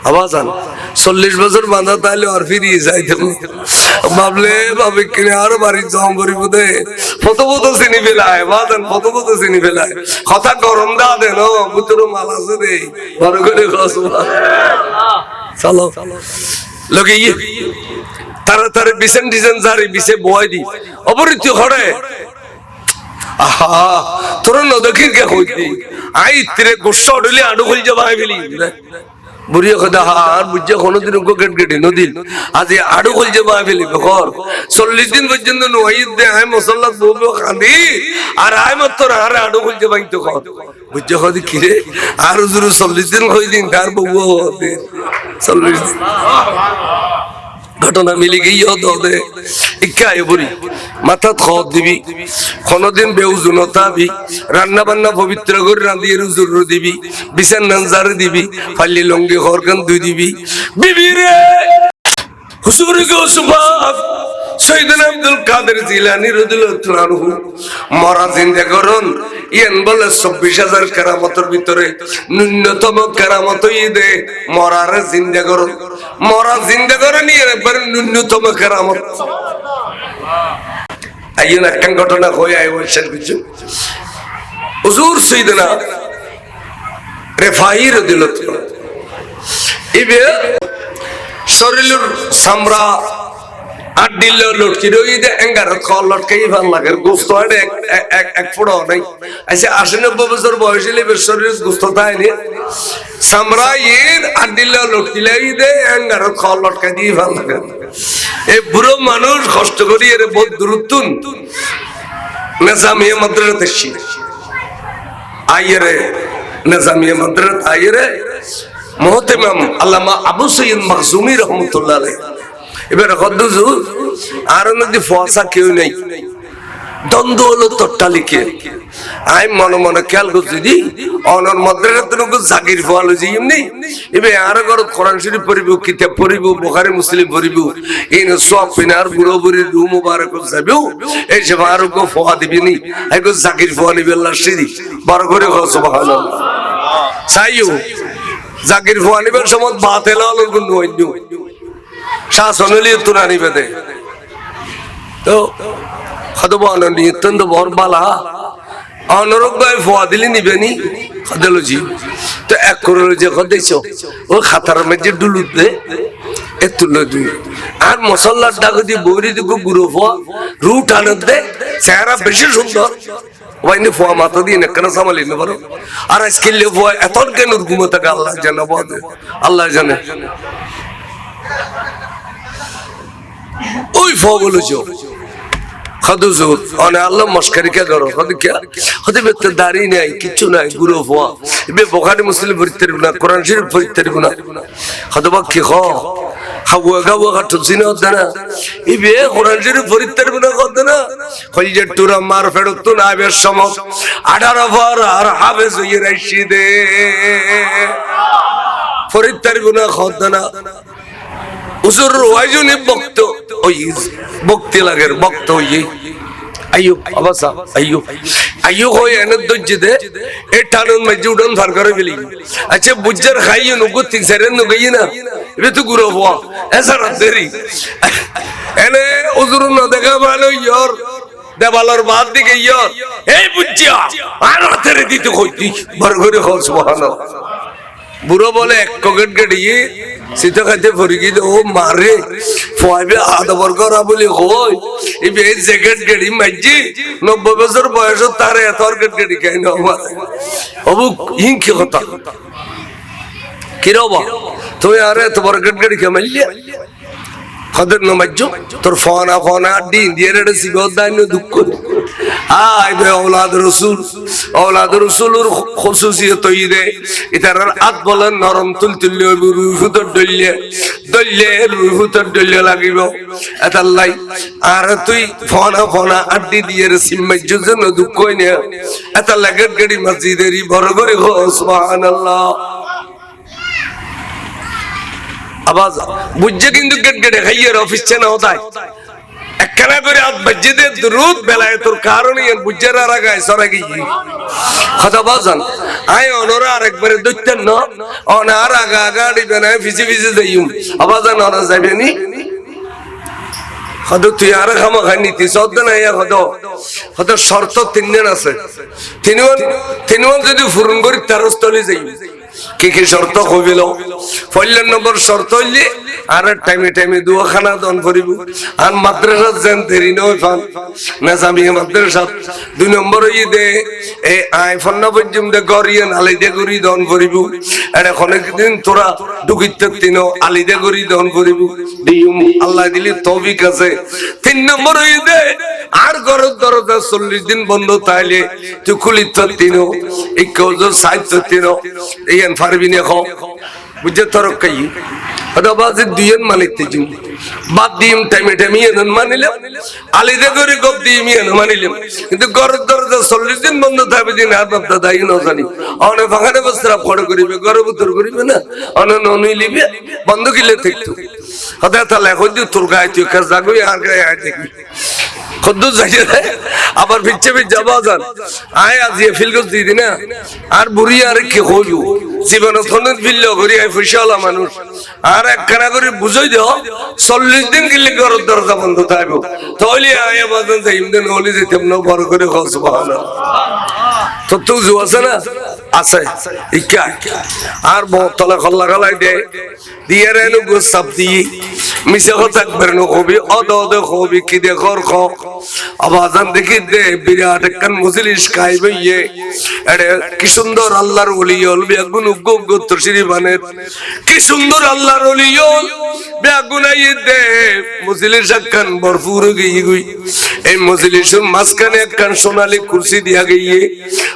আবাজান 40 বছর বাঁধা তাইলে আর ফিরিয়ে যাইতে ভাবলে ভাবে কিনে আরো বাড়ি জম করিব দে ফটো চিনি ফেলায় বাজান ফটো চিনি ফেলায় কথা গরম দা দেন বুতর মাল আছে দে বড় করে খসবা চলো লগে তাড়াতাড়ি বিছেন ডিজাইন জারি বিছে বয় দি অপরিত্য ঘরে আহা তোর নদকির কে হইতি আই তিরে গোস্ব ডলি আডু খুল যাবা ফেলি বুড়িয়া কথা আর বুঝে কোনদিন গেট গেটি নদী আজ আডু খুল যাবা ফেলি বকর 40 দিন পর্যন্ত নহিদ দে আই মুসল্লাত বলবো খাদি আর আই মাত্র আর আডু খুল যাবা তো কর বুঝে কদি কিরে আর হুজুর 40 দিন কই দিন তার বউ হতে 40 দিন ঘটনা মিলি গিয়ে দে ইকায় বুড়ি মাথা খদ দিবি কোনদিন বেউজুনতাবি রান্না বান্না পবিত্র করে রাঁধিয়ে রুজুর দিবি বিছান নাজার দিবি ফালি লঙ্গি খরকান দুই দিবি বিবি রে হুজুর গো সুবহান সৈয়দনা আব্দুল কাদের জিলানী রাদিয়াল্লাহু আনহু মরা জিন্দা করুন ইয়ান বলে 24000 কেরামতের ভিতরে ন্যূনতম কেরামত দে মরার জিন্দা করুন মরা জিন্দা করে নিয়ে একবার ন্যূনতম কেরামত সুবহানাল্লাহ আইন একটা ঘটনা হয়ে আই বলছেন কিছু হুজুর সৈয়দনা রিফাঈ রাদিয়াল্লাহু ইবে শরীরের সামরা আদিল লটকি রইদে এঙ্গারত খল লটকাই ভাল লাগে গোস্ত আড়ে এক ফোড়া নাই আচ্ছা 89 বছর বয়সে লেবে শরীরে গোস্ত তাইনি সামরা ইন আদিল লটকি লাইদে এঙ্গারত খল লটকাই দি ভাল লাগে এই বুড়ো মানুষ কষ্ট করি এর বহুত দূরতুন নিজামিয়া মাদ্রাসাতে শি আইরে নিজামিয়া মাদ্রাসা আইরে মুহতামিম আল্লামা আবু সৈয়দ মাখজুমি রাহমাতুল্লাহ আলাইহি এবার কদ্দুজু আর নদী ফসা কেউ নেই দ্বন্দ্ব হলো তট্টালিকে আই মনে মনে খেয়াল করছি দি অনর মদ্রাসাতে জাগির ফল হয়েছে এমনি এবার আর ঘর কোরআন শরীফ পড়িব কিতাব পড়িব বুখারী মুসলিম পড়িব এই সব পিনার বুড়ো বুড়ি রুম মুবারক যাবে এই সব আর গো ফোয়া দিবি নি এই গো জাগির ফোয়া নিবে আল্লাহ সিদি বড় করে কও সুবহানাল্লাহ চাইও জাগির ফোয়া নিবার সময় বাতেল হলো কোন হইন্য শাসনলি তুনানি বেদে তো খদবান নিতন্দ বরবালা অনরক গায় ফোয়া দিলি নিবেনি খদলজি তো এক করে যে খদেছো ও খাতার মধ্যে ডুলুত দে এতুল দুই আর মশলার ডাক দি বৌরি দিগো গুরু ফোয়া রুট আনত দে চেহারা বেশি সুন্দর ওইনে ফোয়া মাথা দিয়ে নেকনা সামালি নে পারো আর আজকে লে ফোয়া এতন কেন ঘুমতে আল্লাহ জানে বদে আল্লাহ জানে ওই ফগুলো जो खदुजुर और अल्लाह मस्करी क्या करो खद क्या खद बे तो दारी नहीं किच्चू नहीं गुरु फुआ बे बुखारी मुस्लिम फरितर गुना कुरान शरीफ फरितर गुना खद बा की खो हवा का तुझीना होता ना इबे कुरान शरीफ फरितर गुना होता ना खोल जे टूरा मार फेडो तो ना बे समझ 18 बार और हाफिज ये रशीदे फरितर गुना होता ना হুজুর ওয়াইজুনি বক্ত ওই বক্তি লাগের বক্ত হই আইয়ুব আবাসা আইয়ুব হয় এনে দজ্জিদে এ টানুন মজু উডন ফার করে বলি আচ্ছা বুজ্জার খাইও নুগো তিন সেরেন নুগই না এবে তো গুরু হওয়া এসা রাতেরি এনে হুজুর না দেখা ভালো ইয়ার দেবালর বাদ দিকে ইয়ার এই বুজ্জা আর রাতেরি দিতে কইতি বড় করে হল সুবহানাল্লাহ বুড়ো বলে এক ককেট গড়িয়ে সিধা খাইতে পড়ি গিয়ে ও মারে ফয়বে আধা বর্গরা বলি কই এই বে জ্যাকেট গড়ি মাইজি 90 বছর বয়স তারে এত গট গড়ি খাই না আমার অবু ইন কি কথা কি রবা তুই আরে এত বড় গট গড়ি খাইলিয়া খদর নমাজ্জু তোর ফোনা দিন দিয়ে রে সিগদ দাইনো দুঃখ আই বে اولاد রাসূলের খাসুসিয়ত হইরে এটার আত বলেন নরম তুলতুল্য রুহুত দল্লে রুহুত দল্লে লাগিব এতাল্লাই আর তুই ফোনা আড্ডি দিয়ে রে সিম্মাজ্জু জন্য দুঃখ হইনে এত লাগত গড়ি মসজিদেরই বড় করে সুবহানাল্লাহ আওয়াজ বুঝছে কিন্তু গেট গেটে খাইয়ের অফিস চেনা হতায় এক কেনা করে আত মসজিদে দুরুদ বেলায়েতুর কারণে বুঝার আর গায় সরা গিয়ে কথা বাজান আয় অনরা আরেকবারে দইতেন না অনার আগা আগা দিবে না ফিসি ফিসি যাইম আবাজান অনা যাবে নি হয়তো তুই আর খামা খাই নিতি সদ্য না ইয়া হয়তো শর্ত তিনজন আছে তিনজন যদি পূরণ করি তেরো স্থলে যাই কি কি শর্ত কইল পয়লা নম্বর শর্ত হইলে আর টাইমে টাইমে দুয়া খানা দান করিব আর মাদ্রাসা যেন দেরি নয় ফান না জামিয়া মাদ্রাসা দুই নম্বর হই দে এই আইফোন না পর্যন্ত গরিয়ে আলিদে গরি দান করিব আর অনেক দিন তোরা ডুকিতে তিন আলিদে গরি দান করিব দিম আল্লাহ দিলি তৌফিক আছে তিন নম্বর হই দে আর ঘরের দরজা 40 দিন বন্ধ তাইলে তুই খুলিত তিন এই কোজো সাইত তিন এই ফারবি নে খাও বুঝে তোর কই আদাবাজ দুইন মানিতে জিম বাদ দিম টাইমে টাইমে এনন মানিলে আলিদে করে গপ দিম এন মানিলে কিন্তু ঘরের দরজা 40 দিন বন্ধ থাকবে দিন আর বাপদা দাই না জানি অনে ফাঁকানে বস্ত্রা ফড় করিবে ঘরে ভিতর করিবে না অনে ননি লিবে বন্ধ কিলে থাকতো হদা তাহলে এখন তোর গায়ে তুই কাজ যাগবি আর গায়ে আয় দেখবি খদ্দুর যাইয়ে আবার ফিরছে যাবা যান আয় আজ ফিলগস দিদি না আর বুড়ি আর কি হইব জীবন ফোনের ফিরল করি আয় ফুসালা মানুষ আর একখানা করে বুঝাই দাও 40 দিন গেলে ঘরের দরজা বন্ধ থাকবো তাহলে আয় বাজান যাইম দেন হলে যেতাম না বড় করে খাওয়া সুবহানাল্লাহ তো তুই জু আছে না আছে ইকা আর তলা খল্লা গলাই দে দিয়ে রেনু গোসাপ দিয়ে মিশে কথা একবার নো কবি অদ কবি কি দে ঘর খ আবাজান দেখি দে বিরাট একখান মজলিস খাইবে ইয়ে আরে কি সুন্দর আল্লাহর ওলি হল বেগুন উগ্গ তরশিরি বানের কি সুন্দর আল্লাহর ওলি হল বেগুনাই দে মজলিস একখান ভরপুর গই গই এই মজলিসের মাঝখানে একখান সোনালী কুরসি দিয়া গইয়ে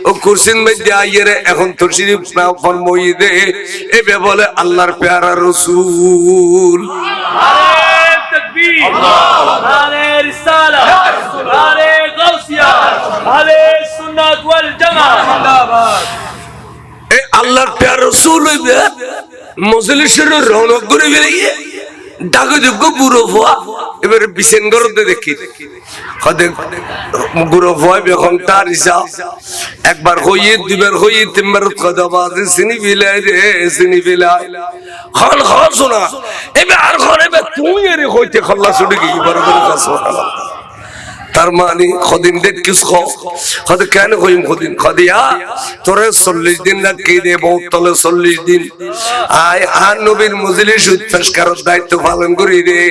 ও কুরসির মধ্যে আইরে এখন তরশিরি ফরমাই দে এ বলে আল্লাহর প্যারা রাসূল নারে তাকবীর নারে রিসালা নারে গাউসিয়া নারে সুন্নাত ওয়াল জামাত জিন্দাবাদ এ আল্লাহর প্যারা রাসূল হইবে মজলিসের রৌনক করে বেরিয়ে ডাকে যোগ্য বুড়ো ভুয়া এবারে বিছেন গরতে দেখি বুড়ো ভুয়া এখন তার হিসাব একবার হইয়ে দুইবার হইয়ে তিনবার কথা বাজে চিনি বিলাই রে চিনি বিলাই খন খন শোনা এবার আর ঘরে তুমি এর হইতে খল্লা ছুটে গিয়ে বড় করে কাছে তার মানে খদিন দেখ কিস খদ কেন কইম খদিন খদিয়া তোরে 40 দিন রাখি দে বহুত তলে 40 দিন আয় আর নবীর মজলিস উচ্চাস করার দায়িত্ব পালন করি রে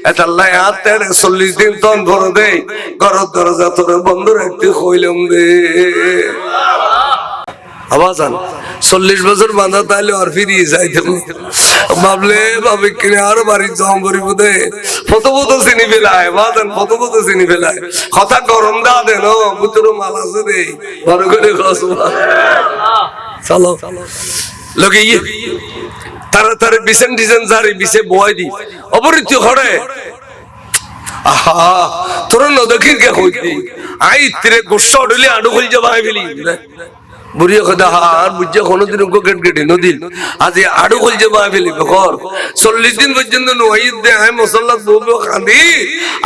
এটা আল্লাহ হাতে 40 দিন তন ভরে দে ঘরের দরজা তোরে বন্ধ রাখতে কইলাম রে আবাজান 40 বছর বাঁধা তাইলে আর ফিরিয়ে যাইতাম ভাবলে ভাবে কিনে আরো বাড়ি জম করিব দে ফটো চিনি ফেলায় বাজান ফটো চিনি ফেলায় কথা গরম দা দেন বুতর মাল আছে দে বড় করে খসবা চলো লগে ইয়ে তাড়াতাড়ি বিছেন ডিজাইন জারি বিছে বয় দি অপরিত্য ঘরে আহা তোর নদকির কে হইতি আই তিরে গুস্সা উঠলি আডু খুল যাবা ফেলি বুড়িয়া কথা আর বুঝছে কোনোদিন গেট গেটে নদী আজ আড়ু খুলছে বা ফেলি ঘর 40 দিন পর্যন্ত নহিদ দে আয় মসল্লা বলবো কাঁদি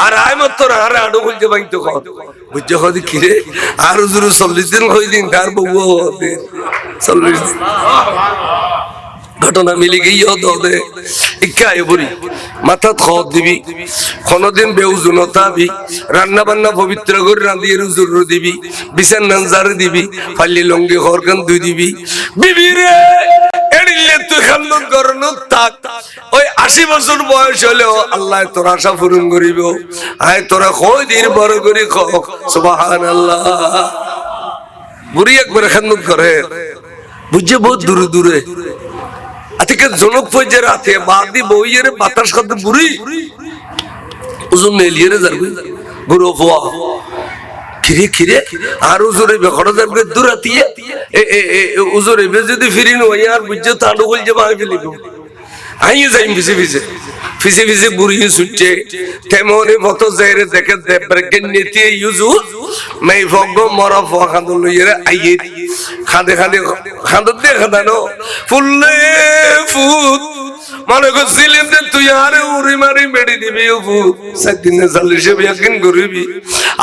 আর আয় মাত্র আর আড়ু খুলছে ভাই তো ঘর বুঝছে কদি কিরে আর জুরু 40 দিন হই দিন তার বউ 40 দিন ঘটনা মিলে গিয়ে দে ইকায় বুড়ি মাথা খদ দিবি কোনদিন বেউজুনতাবি রান্না বান্না পবিত্র করে রাঁধিয়ে রুজুর দিবি বিছান নাজার দিবি ফালি লঙ্গি খরকান দুই দিবি বিবি রে এড়িলে তুই খান্দন করনো তাক ওই 80 বছর বয়স হলেও আল্লাহ তোর আশা পূরণ করিব আয় তোরা কই দিন বড় করে খ সুবহানাল্লাহ বুড়ি একবার খান্দন করে বুঝছে বহুত দূরে দূরে আজকে জনক পর্যায়ে রাতে বাদি বইয়ের বাতাস করতে বুড়ি ওজন নেলিয়ে যাবে বুড়ো ফোয়া খিরে খিরে আর উজুরে বেখড় যাবে দূরাতিয়ে উজুরে যদি ফিরিন হই আর বুঝছে তাঁডু হল যে ভাই ফেলিব আইয়ে যাইম ফিসে ফিসে ফিসে ফিসে বুড়ি ছুটছে তেমনি মত যাইরে দেখে ব্রেকেন নিতে ইউজু মাই ফগ মরা ফোয়া খান্দ লইরে আইয়ে খাদে খাদে খান্দতে খাদানো ফুলে ফুট মনে করছিলেন যে তুই আরে উড়ি মারি মেডি দিবি উপু সেদিনে চালিশে বিয়াকিন করিবি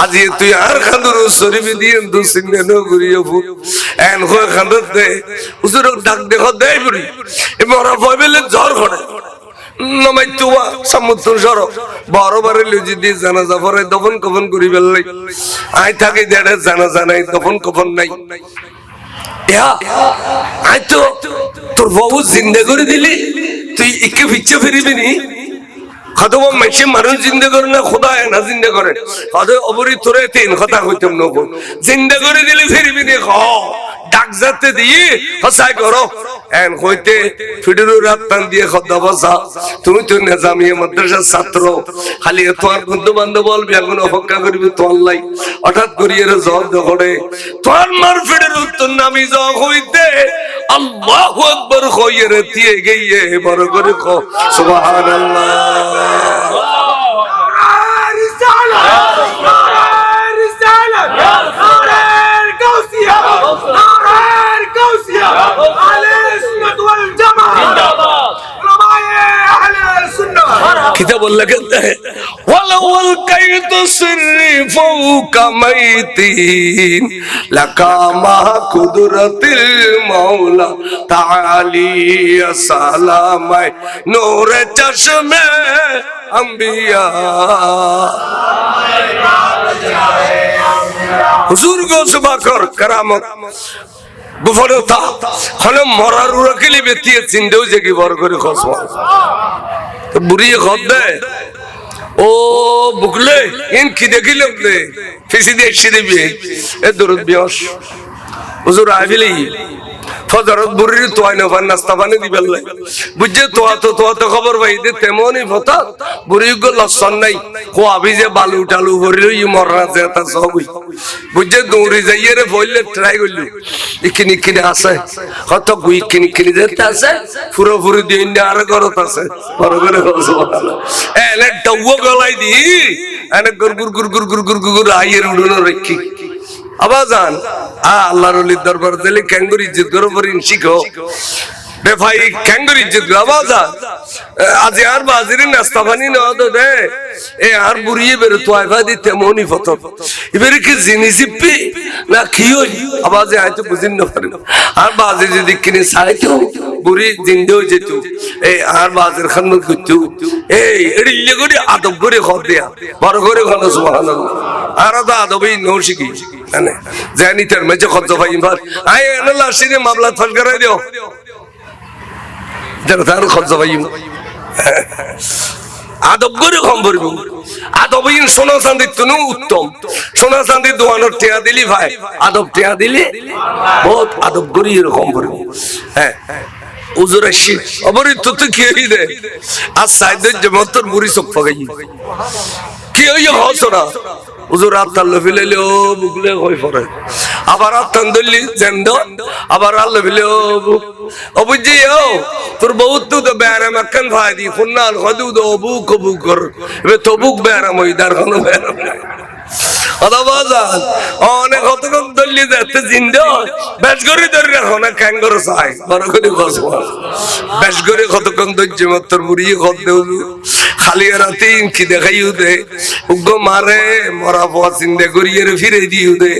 আজি তুই আর খান্দুর শরীফে দিয়ে দু সিনেনো করি উপু এন হয়ে খান্দুর দে হুজুর ডাক দেখো দেয় বুড়ি এবার ওরা ভয় পেলে জ্বর করে নমাই তুয়া সমুদ্র সরো বড়বারে লুজি দিয়ে জানাজা পরে দফন কফন করি ফেললাই আই থাকি দেড়ে জানাজা নাই দফন কফন নাই আই তো তোর বাবু জিন্দা করে দিলি তুই একে পিছিয়ে ফিরিবি নি খতম মাইসে মানুষ জিন্দা করে না খোদা না জিন্দা করে হয়তো অবরি তোরে তিন কথা কইতাম নকো জিন্দা করে দিলে ফিরিবি নি ডাক যাতে দিয়ে হসাই করো এন কইতে ফিডুরু রাতান দিয়ে খদ্দা বসা তুমি তো নিজামিয়া মাদ্রাসার ছাত্র খালি তোমার বন্ধু বান্ধব বলবি এখন অপেক্ষা করবি তোর লাই হঠাৎ করিয়ে জব করে তোর মার ফিডুরু তোর নামি যাও হইতে আল্লাহু আকবার কইয়ে দিয়ে গিয়ে বড় করে কো সুবহানাল্লাহ किताब अल्लाह कहता है वलवल कैद सिर्री फौका मैतीन लकामा कुदरतिल मौला ताली सलाम नूर चश्मे अंबिया हुजूर को सुबह कर करामत गुफरता खने मरारुरा के लिए बेतिए जिंदो जगी बर करे खसवा तो बुरी खद दे ओ बुकले इन की देखी लगले फिसी दे शिदे भी ए दुरुद बियोश हुजूर आविली फजरत बुरी तो आइनो बन नाश्ता बने दी बेल्ले बुझे तो खबर भाई दे तेमोनी फता बुरी को लसन नहीं को अभी जे बालू टालू बुरी ये मरना जाता सब बुझे दूरी जाइए रे बोले ट्राई कर लूँ इकिनी आसे कतो गुई इकिनी जाता आसे पूरा दिन डार करो तासे बरोबर है सुबह एले टव्वो गलाई दी एने गुर आये रुड़नो रखी আবাজান আল্লাহর ওলির দরবার দিলে ক্যাঙ্গুর ইজ্জত করো পরিন শিখো বে ভাই ক্যাঙ্গুর ইজ্জত করো আবাজান আজ আর বাজিরে নাস্তা পানি না তো দে এ আর বুড়িয়ে বের তো আইবা দিতে মনি ফত এবারে কি জিনিসিপি না কি হই আবাজে আইতো বুঝিন না পারে আর বাজে যদি কিনে চাইতো বুড়ি জিন্দে হয়ে যেত এই আর বাজের খান্নত করতো এই এড়িলে করে আদব করে খদ দেয়া বড় করে খানো সুবহানাল্লাহ আর তো আদবই নও শিখি মানে জানি তার মধ্যে খদ ভাই ইমার আই আল্লাহ সিনে মামলা ফল করে দিও যারা তার খদ ভাই আদব করে কম করব আদবইন সোনা চাঁদি তুনু উত্তম সোনা চাঁদি দোয়ানোর টিয়া দিলি ভাই আদব টিয়া দিলি বহুত আদব করি এরকম করব হ্যাঁ উজুর আসি অবরি তো কি হই দে আর সাইদের জমতর মুড়ি চোখ ফাগাই কি হই হসরা উজুর আত্তাল্লা ফিলেলে ও বুকলে কই পড়ে আবার আত্তান দলি জেন্দ আবার আল্লাহ ফিলে ও বুঝি ও তোর বহুত তো বেয়ারা মাকান ভাই দি খুন্নাল হদুদ ও বুক কর এবে তো বুক বেয়ারা মইদার কোন বেয়ারা আদাবাজান অনেক কতক্ষণ দলি যাতে জিন্দা বেশ করে ধরে রাখো না ক্যাঙ্গর চাই বড় করে কসবা বেশ করে কতক্ষণ ধৈর্য মাত্র বুড়িয়ে কত দেউ খালি রাতে কি দেখাইও দে উগ্র মারে মরা পথ চিন্তা করিয়ে ফিরে দিও দে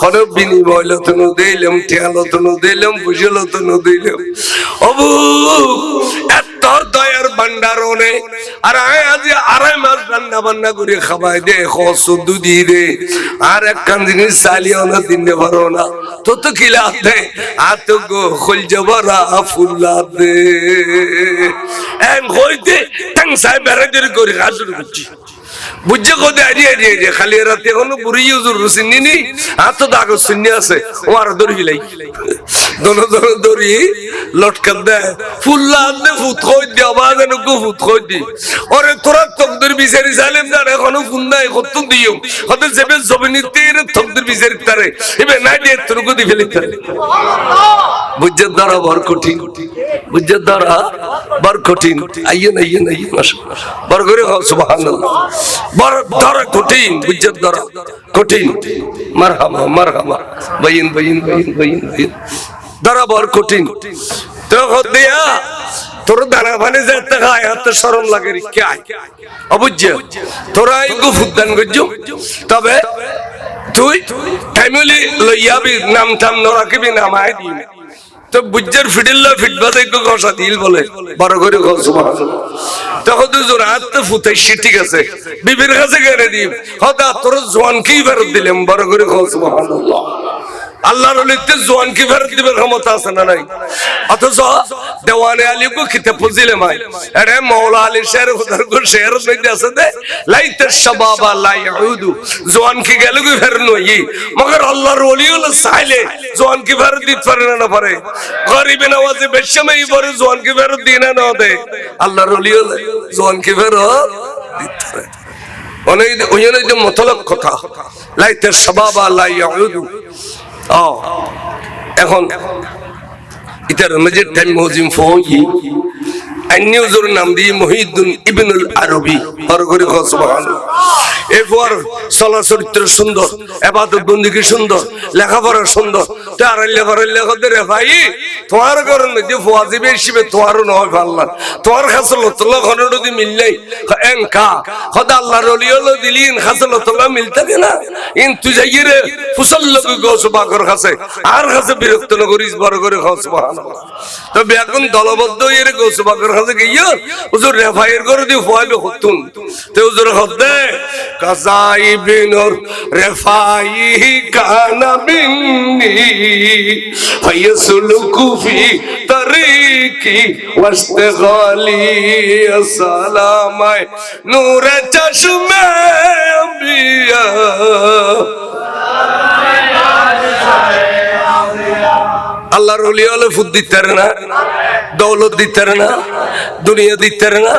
হরব বিনিময় লতনু দিলাম ঠেয়া লতনু দিলাম পুষে লতনু দিলাম অবু তোর দয়ার ভান্ডারনে আর আজ আড়াই মাস রান্না বান্না করে খাবাই দে খসুদু দি দে আর এক কান জিনিস চালিও না দিনে পারো না তো কিলা দে আত গো খুল জবরা ফুল্লা দে এন হইতে টাং সাহেব বেরাদের করে কাজ শুরু করছি বুঝছে কোথায় আড়িয়ে খালি রাতে এখনো বুড়ি হুজুর রুসিনি নি আর তো দাগ শুনি আছে ও আর দড়ি গিলাই দোনো দড়ি লটকান দেয় ফুল্লা দে ফুট কই দি আবার যেন গো ফুট কই দি ওরে তোরা তকদির বিচারি চাইলেন না এখনো ফুন নাই কত দিও হতে যেবে জমিনিতে তকদির বিচারি তারে এবে না দিয়ে তোর গদি ফেলি তারে বুঝছে ধরা বড় কঠিন বুঝছে ধরা বড় কঠিন আইয়েন মাশাআল্লাহ বড় করে সুবহানাল্লাহ বড় ধরা কঠিন বুঝছে ধরা কঠিন মারহামা বাইন ধরা বড় কঠিন তো দিয়া তোর দানা পানি যেতে খায় হাতে শরম লাগে কে অবুঝ তোরা এগু ফুদান গজ্জু তবে তুই ফ্যামিলি লইয়াবি নাম টাম নরাকিবি নামাই দিন তো বুজ্জের ফিডিল্লা ফিটবাতে একটু কষা দিল বলে বড় করে তখন তুই জোর হাত তো ফুটাইছি ঠিক আছে বিবির কাছে গেড়ে দিই হতা তোর জোয়ানকেই ফেরত দিলাম বড় করে সুবহানাল্লাহ আল্লাহর ওলিতে জোয়ান কি ফেরত দিবার ক্ষমতা আছে না নাই অথচ দেওয়ানে আলী কো খিতে ফজিলে মাই আরে মাওলা আলী শের খুদার কো শের মধ্যে আছে দে লাইতে শাবাবা লা ইয়াউদু জোয়ান কি গেল কি ফের নই মগর আল্লাহর ওলি হলো চাইলে জোয়ান কি ফেরত দিতে পারে না পারে গরিবে নওয়াজে বেশমই পরে জোয়ান কি ফেরত দিনা না দে আল্লাহর ওলি হলো জোয়ান কি ফেরত দিতে পারে অনেক ওইনের যে মতলব কথা লাইতে শাবাবা লা ইয়াউদু এখন ইতার মজিদ টাইম মজিম ফোই আইনি হুজুর নাম দিয়ে মুহিউদ্দিন ইবনুল আরবি বরগরি সুবহানাল্লাহ এই পর চলা চরিত্র সুন্দর ইবাদত বন্দেগী সুন্দর লেখাপড়া সুন্দর তার লেখাপড়া রে ভাই তোমার কারণে যে ওয়াজিব হিসেবে তোমারও নয় আল্লাহ তোমার খাসলতুল্লাহ ঘনডি মিললাই এনকা খোদা আল্লাহর ওলি হলো দিলিন খাসলতুল্লাহ মিলতে না ইন তুই যাইরে ফুসল্লকে গোস বাকর কাছে আর কাছে বিরক্ত ন করিস বরগরি সুবহানাল্লাহ তো বেগুন দলবদ্ধ এর গোস বাকর কাছে গিয়া হুজুর রেফায়ের করে দি ফয়বে হতুন তে হুজুর হদে কাযাইবিনুর রেফাই কানা বিন্নি ফায়াসলুকু ফি তরিকি ওয়াস্তিগালি সালামায় নূরে চশমে আম্বিয়া আল্লাহর ওলি হলে ফুদ দিতে না দৌলত দিতে না দুনিয়া দিতে না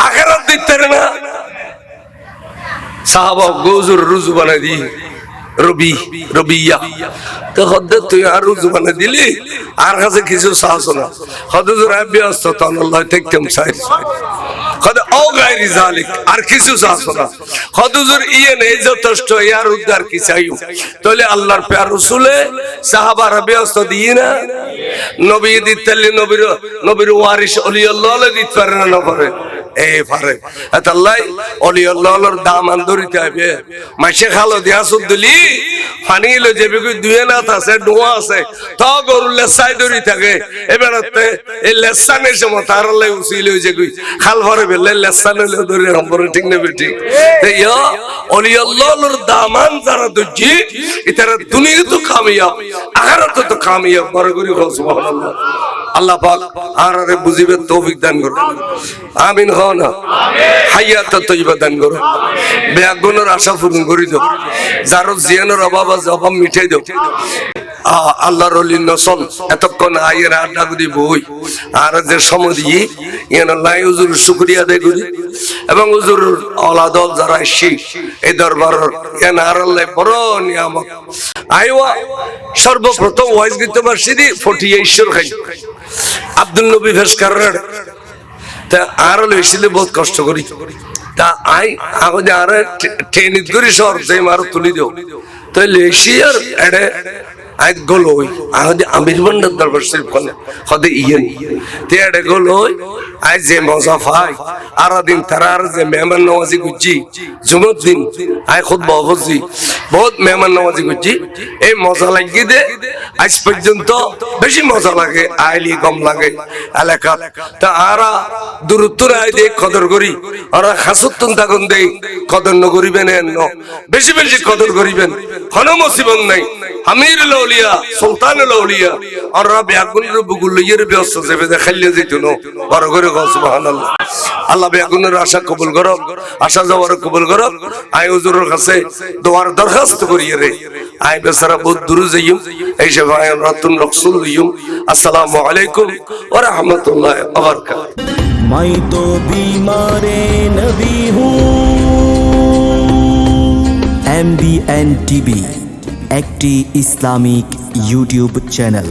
আখিরাত দিতে না সাহাবা গোজুর রুজু বানাই দি রবিয়া তো হদ্দে তুই আর রুজু বানাই দিলি আর কাছে কিছু সাহস না হদুজুর ব্যস্ত তখন আল্লাহ দেখতাম চাই খদ ও গায়রি জালিক আর কিছু সাহস না হদুজুর ইয়ে নেই যথেষ্ট ইয়ার উদ্ধার কি চাইও তাহলে আল্লাহর প্যার রাসূলে সাহাবারা ব্যস্ত দিয়ে না নবী দিতেলি নবীর ওয়ারিস ওলি আল্লাহ দিতে পারে না পারে এই পারে আল্লাহ ওলি আল্লাহর দামান ধরিতে হবে মাসে খালো দিয়া সুদলি পানি লো যেবে কই দুয়ে না আছে ডোয়া আছে তো গরু লেসাই ধরি থাকে এবারতে এই লেসানের সময় তার লাই উসিল হই যে কই খাল ভরে বেলে লেসান লে ধরে নম্বর ঠিক না বেটি তে ইয়া ওলি আল্লাহর দামান যারা দুজি ইতারা দুনিয়া তো কামিয়াব আখিরাত তো কামিয়াব বরগরি সুবহানাল্লাহ আল্লাহ পাক আরারে বুঝিবে তৌফিক দান করুন আমিন হন আমিন হায়াত তয়্যিবা দান করুন বেগুনের আশা পূরণ করি দাও যার জিয়ানের অভাব আছে অভাব মিটাই দাও আল্লাহর ওলি নসল এতক্ষণ আয়ের আড্ডা করি বই আর যে সময় দিয়ে ইয়ান আল্লাহ হুজুর শুকরিয়া আদায় করি এবং হুজুর আওলাদল যারা আসি এই দরবারের ইয়ান আর আল্লাহ বড় নিয়ামত আইওয়া সর্বপ্রথম ওয়াইজ গীত মাসিদি 48 খাই আব্দুল নবী ফেসকারের তা আর লইছিলে বহুত কষ্ট করি তা আই আগে আর ট্রেনিত করি সর যে মার তুলি দিও তো লেসি আর এডে আই গলই আগে আমির বন্ডার দরবার শরীফ কোনে খদে ইয়েন তে এডে গলই আই যে মজা পাই আর দিন তারার যে মেহমান নওয়াজি গুজি জুমত দিন আই খুদ বহজি বহুত মেহমান নওয়াজি গুজি এই মজা লাগি দে আজ পর্যন্ত বেশি মজা লাগে আইলি কম লাগে এলাকা তা আরা দূরত্বর আই দে কদর করি আরা খাসুতুন তাগুন দেই কদর ন করিবেন ন বেশি বেশি কদর করিবেন কোন মুসিবত নাই আমির আউলিয়া সুলতান আউলিয়া আর রব আগুনের বুগুল লইয়ের ব্যস্ত যাবে দেখাইলে যেতুন বড় করে সুবহানাল্লাহ আল্লাহ বেগুনের আশা কবুল করো আশা যাওয়ার কবুল করো আই হুজুরের কাছে দোয়ার দরখাস্ত করি রে আই বেচারা বহুত দূর যাইম এই যে ভাই রাতুন রাসূল ইউম আসসালামু আলাইকুম ওয়া রাহমাতুল্লাহি ওয়া বারাকাতুহু मैं तो बीमारे नबी हूँ MBN TV একটি ইসলামিক ইউটিউব চ্যানেল।